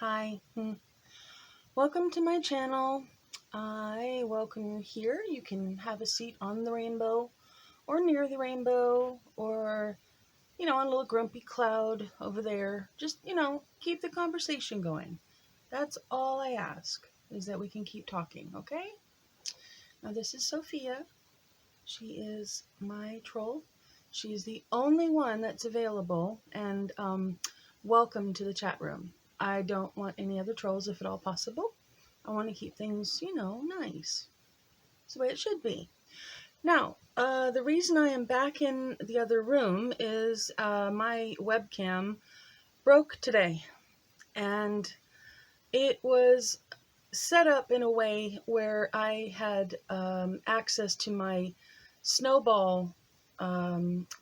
Hi, welcome to my channel. I welcome you here. You can have a seat on the rainbow or near the rainbow or, on a little grumpy cloud over there. Just, keep the conversation going. That's all I ask, is that we can keep talking, okay? Now, this is Sophia. She is my troll. She's the only one that's available, and welcome to the chat room. I don't want any other trolls if at all possible. I want to keep things, nice. It's the way it should be. Now, the reason I am back in the other room is my webcam broke today, and it was set up in a way where I had access to my snowball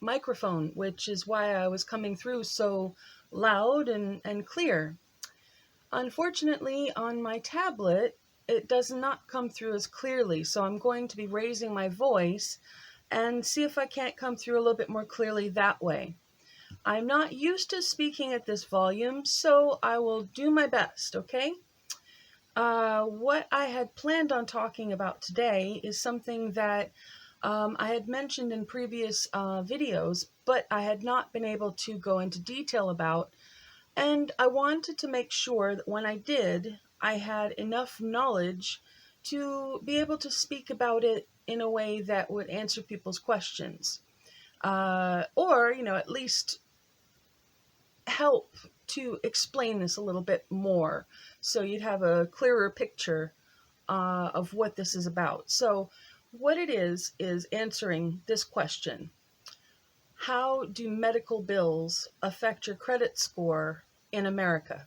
microphone, which is why I was coming through so loud and clear. Unfortunately, on my tablet, it does not come through as clearly, so I'm going to be raising my voice and see if I can't come through a little bit more clearly that way. I'm not used to speaking at this volume, so I will do my best, okay? What I had planned on talking about today is something that I had mentioned in previous videos, but I had not been able to go into detail about. And I wanted to make sure that when I did, I had enough knowledge to be able to speak about it in a way that would answer people's questions. Or, at least help to explain this a little bit more so you'd have a clearer picture of what this is about. So what it is answering this question: how do medical bills affect your credit score in America?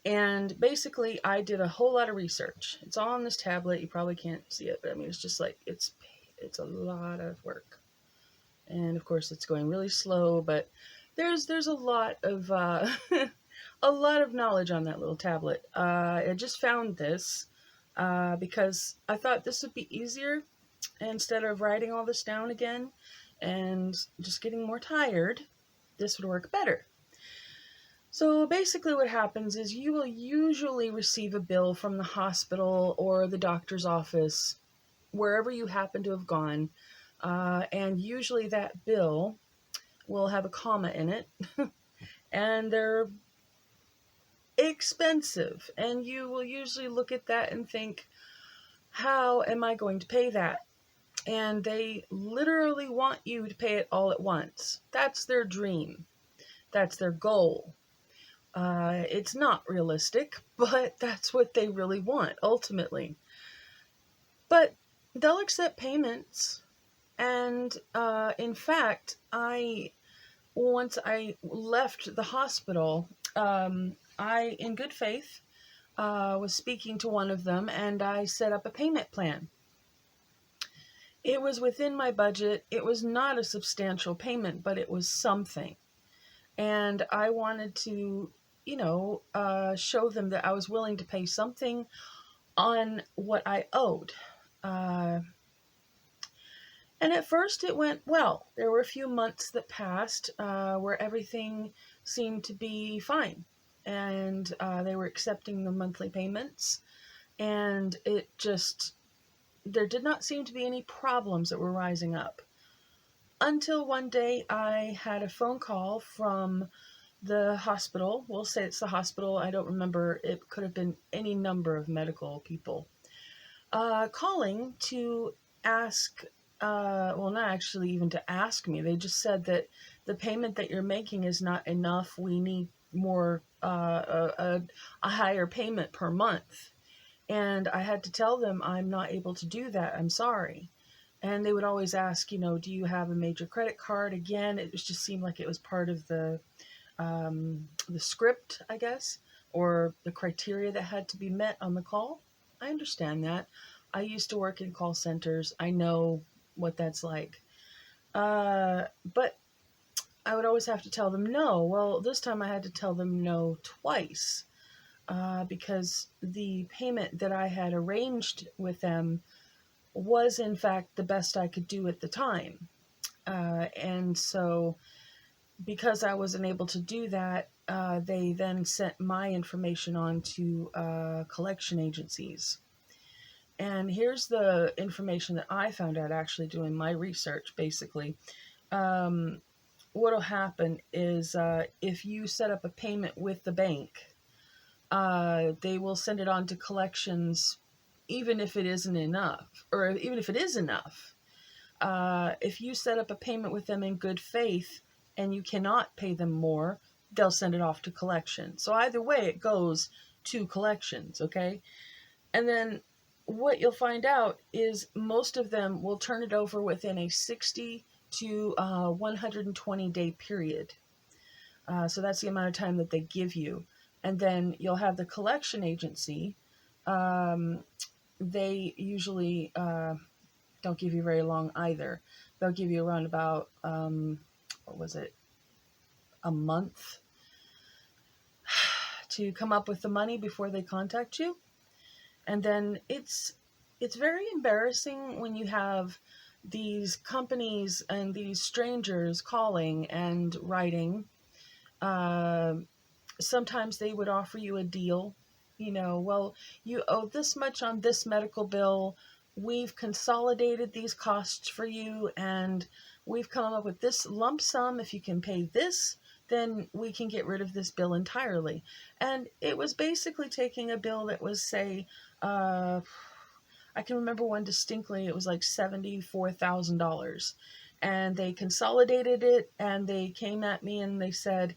And basically, I did a whole lot of research. It's all on this tablet. You probably can't see it, but I mean, it's just like, it's a lot of work. And of course, it's going really slow, but there's a lot of a lot of knowledge on that little tablet. I just found this because I thought this would be easier instead of writing all this down again and just getting more tired. This would work better. So basically what happens is you will usually receive a bill from the hospital or the doctor's office, wherever you happen to have gone, and usually that bill will have a comma in it, and they're expensive, and you will usually look at that and think, how am I going to pay that? And they literally want you to pay it all at once. That's their dream. That's their goal. It's not realistic, but that's what they really want, ultimately. But they'll accept payments. And in fact, once I left the hospital, I, in good faith, was speaking to one of them, and I set up a payment plan. It was within my budget. It was not a substantial payment, but it was something. And I wanted to, show them that I was willing to pay something on what I owed. And at first it went well. There were a few months that passed where everything seemed to be fine. And they were accepting the monthly payments. And there did not seem to be any problems that were rising up. Until one day I had a phone call from the hospital. We'll say it's the hospital. I don't remember. It could have been any number of medical people calling to ask, well, not actually even to ask me. They just said that the payment that you're making is not enough. We need more, a higher payment per month. And I had to tell them I'm not able to do that. I'm sorry. And they would always ask, do you have a major credit card? Again, it just seemed like it was part of the script, I guess, or the criteria that had to be met on the call. I understand that. I used to work in call centers. I know what that's like. But I would always have to tell them no. Well, this time I had to tell them no twice because the payment that I had arranged with them was, in fact, the best I could do at the time. And so because I wasn't able to do that, they then sent my information on to collection agencies. And here's the information that I found out actually doing my research, basically. What'll happen is if you set up a payment with the bank, they will send it on to collections, even if it isn't enough, or even if it is enough. If you set up a payment with them in good faith and you cannot pay them more, they'll send it off to collections. So either way, it goes to collections, okay? And then what you'll find out is most of them will turn it over within a 60 to 120 day period. So that's the amount of time that they give you. And then you'll have the collection agency. They usually don't give you very long either. They'll give you around about, what was it, a month to come up with the money before they contact you. And then it's very embarrassing when you have these companies and these strangers calling and writing. Sometimes they would offer you a deal, well, you owe this much on this medical bill. We've consolidated these costs for you, and we've come up with this lump sum. If you can pay this, then we can get rid of this bill entirely. And it was basically taking a bill that was, say, I can remember one distinctly. It was like $74,000. And they consolidated it, and they came at me and they said,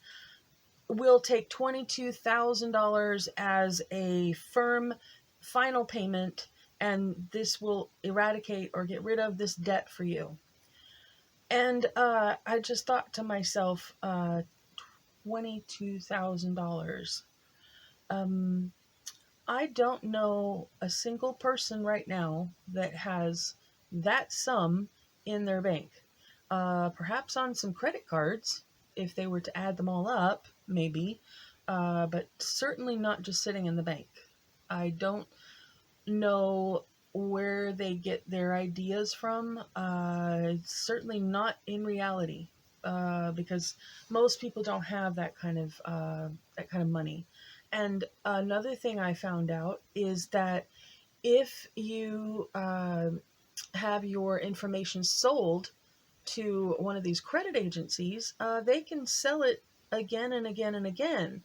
we'll take $22,000 as a firm final payment, and this will eradicate or get rid of this debt for you. And I just thought to myself, $22,000. I don't know a single person right now that has that sum in their bank. Perhaps on some credit cards, if they were to add them all up, maybe, but certainly not just sitting in the bank. I don't know where they get their ideas from. Certainly not in reality, because most people don't have that kind of money. And another thing I found out is that if you have your information sold to one of these credit agencies, they can sell it again and again and again.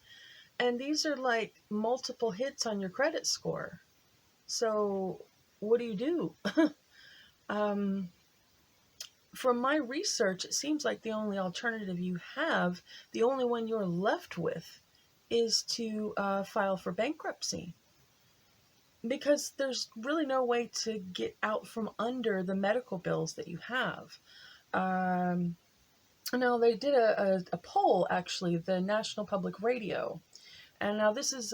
And these are like multiple hits on your credit score. So what do? From my research, it seems like the only alternative you have, the only one you're left with, is to file for bankruptcy. Because there's really no way to get out from under the medical bills that you have. Now, they did a poll, actually, the National Public Radio. And now this is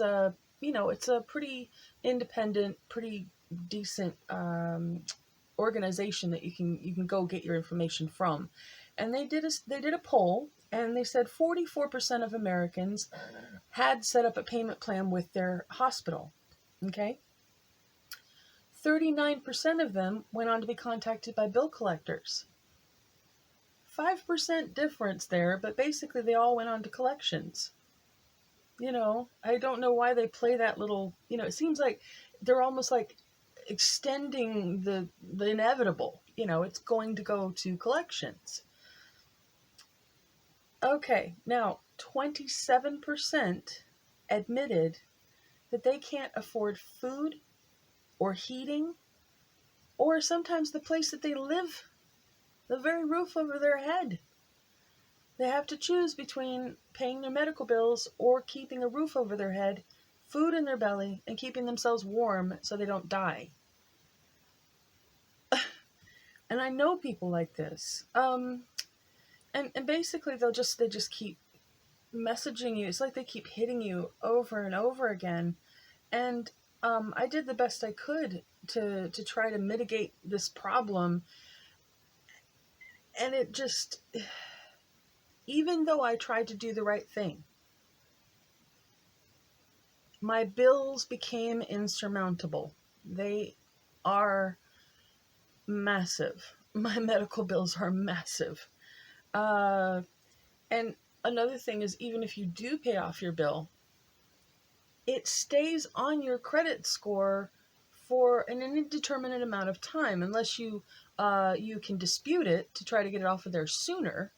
it's a pretty independent, pretty decent organization that you can go get your information from. And they did a poll, and they said 44% of Americans had set up a payment plan with their hospital. Okay? 39% of them went on to be contacted by bill collectors. 5% difference there, but basically they all went on to collections. I don't know why they play that little, it seems like they're almost like extending the inevitable. It's going to go to collections. Okay, now 27% admitted that they can't afford food or heating, or sometimes the place that they live, the very roof over their head. They have to choose between paying their medical bills or keeping a roof over their head, food in their belly, and keeping themselves warm so they don't die. And I know people like this. And basically they just keep messaging you. It's like they keep hitting you over and over again. And I did the best I could to try to mitigate this problem. And it just, even though I tried to do the right thing, my bills became insurmountable. They are massive. My medical bills are massive. And another thing is, even if you do pay off your bill, it stays on your credit score for an indeterminate amount of time, unless you can dispute it to try to get it off of there sooner.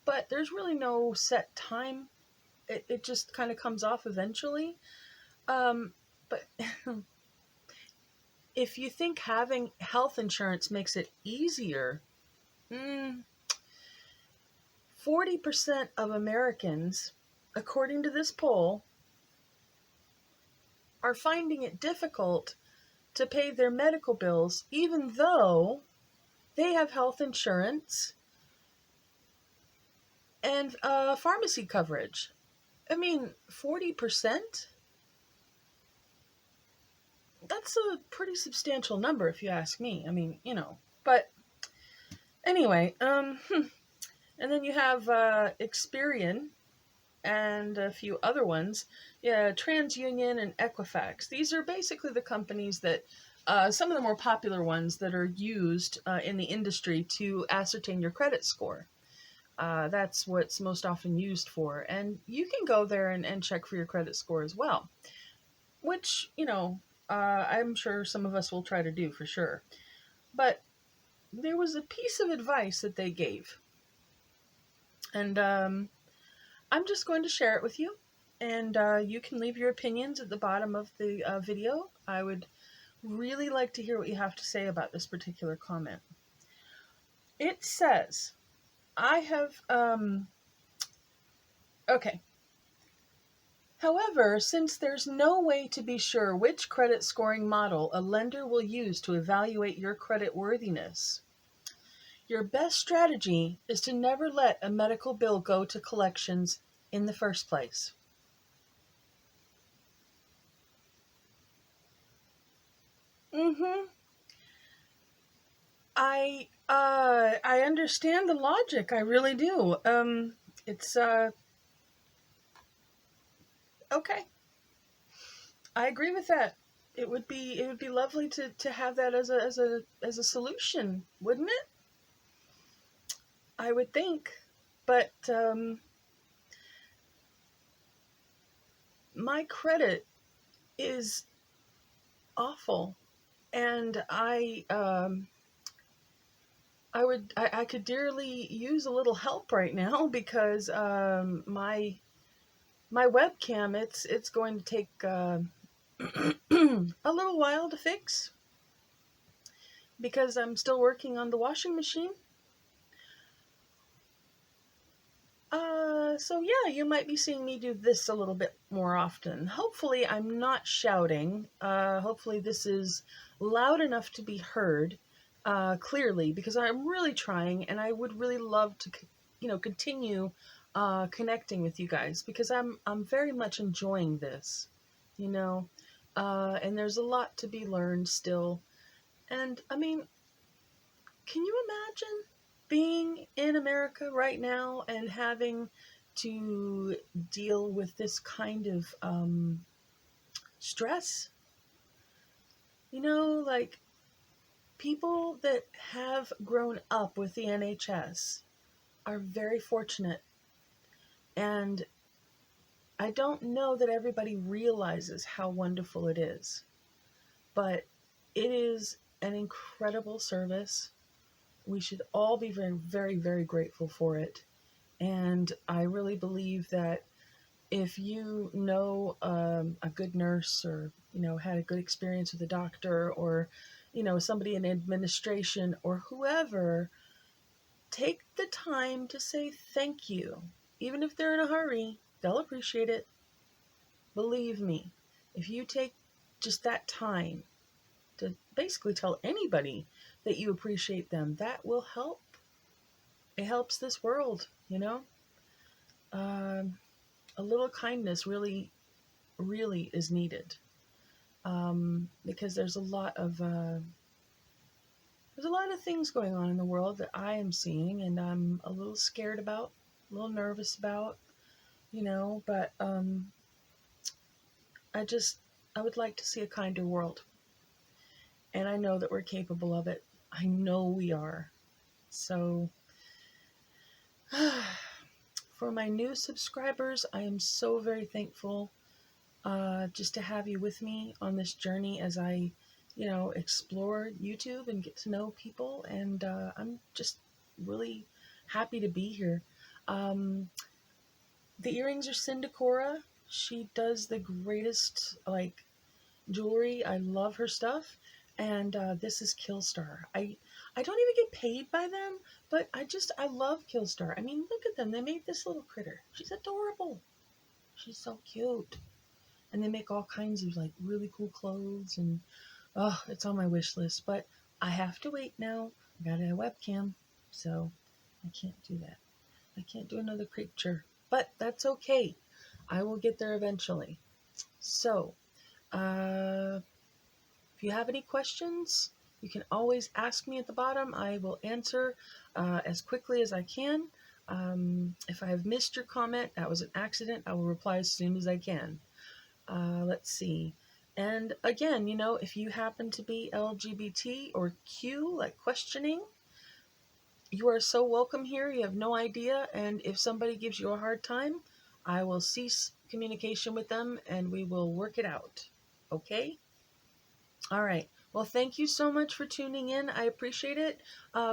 But there's really no set time. It just kind of comes off eventually. But if you think having health insurance makes it easier, 40% of Americans, according to this poll, are finding it difficult to pay their medical bills, even though they have health insurance and pharmacy coverage. I mean, 40%? That's a pretty substantial number if you ask me. I mean, But anyway, and then you have Experian and a few other ones. Yeah, TransUnion and Equifax. These are basically the companies that, some of the more popular ones that are used in the industry to ascertain your credit score. That's what's most often used for. And you can go there and check for your credit score as well, which, I'm sure some of us will try to do for sure. But there was a piece of advice that they gave. And I'm just going to share it with you. And you can leave your opinions at the bottom of the video. I would really like to hear what you have to say about this particular comment. It says, I have, okay. However, since there's no way to be sure which credit scoring model a lender will use to evaluate your credit worthiness, your best strategy is to never let a medical bill go to collections in the first place. I understand the logic. I really do. It's okay. I agree with that. It would be lovely to have that as a solution, wouldn't it? I would think, but my credit is awful, and I could dearly use a little help right now because my webcam, it's going to take a little while to fix because I'm still working on the washing machine. So yeah, you might be seeing me do this a little bit more often. Hopefully I'm not shouting. Hopefully this is loud enough to be heard clearly, because I'm really trying, and I would really love to, continue connecting with you guys, because I'm very much enjoying this, and there's a lot to be learned still. And I mean, can you imagine being in America right now and having to deal with this kind of stress? Like, people that have grown up with the NHS are very fortunate. And I don't know that everybody realizes how wonderful it is. But it is an incredible service. We should all be very, very, very grateful for it. And I really believe that if you know a good nurse, or, had a good experience with a doctor, or, somebody in administration or whoever, take the time to say thank you. Even if they're in a hurry, they'll appreciate it. Believe me, if you take just that time to basically tell anybody that you appreciate them, that will help. It helps this world, a little kindness really, really is needed, because there's a lot of things going on in the world that I am seeing, and I'm a little scared about, a little nervous about, but I would like to see a kinder world. And I know that we're capable of it. I know we are. So, For my new subscribers, I am so very thankful just to have you with me on this journey as I, explore YouTube and get to know people. And I'm just really happy to be here. Um, the earrings are Syndicora. She does the greatest, jewelry. I love her stuff. And this is Killstar. I don't even get paid by them, but I love Killstar. I mean, look at them. They made this little critter. She's adorable. She's so cute. And they make all kinds of really cool clothes, and oh, it's on my wish list. But I have to wait now. I got a webcam, so I can't do that. I can't do another creature, but that's okay. I will get there eventually. So, uh, if you have any questions, you can always ask me at the bottom. I will answer as quickly as I can. If I have missed your comment, that was an accident. I will reply as soon as I can. Let's see. And again, if you happen to be LGBT or Q, like questioning, you are so welcome here. You have no idea. And if somebody gives you a hard time, I will cease communication with them and we will work it out. Okay? All right. Well, thank you so much for tuning in. I appreciate it.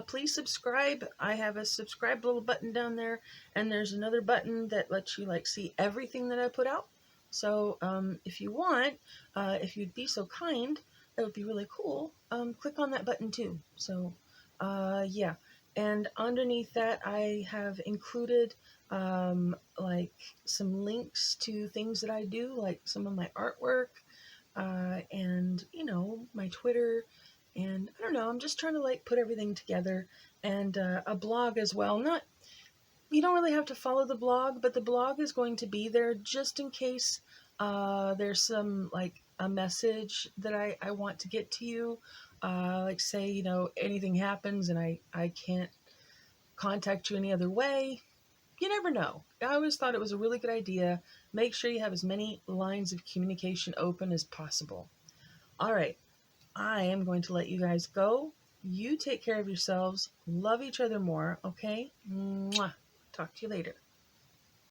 Please subscribe. I have a subscribe little button down there, and there's another button that lets you see everything that I put out. So if you want, if you'd be so kind, that would be really cool. Click on that button too. So yeah. And underneath that, I have included some links to things that I do, like some of my artwork, and my Twitter, and I don't know, I'm just trying to put everything together, and a blog as well. Not You don't really have to follow the blog, but the blog is going to be there just in case there's some a message that I want to get to you, say anything happens and I can't contact you any other way. You never know. I always thought it was a really good idea. Make sure you have as many lines of communication open as possible. All right, I am going to let you guys go. You take care of yourselves. Love each other more, okay? Mwah. Talk to you later.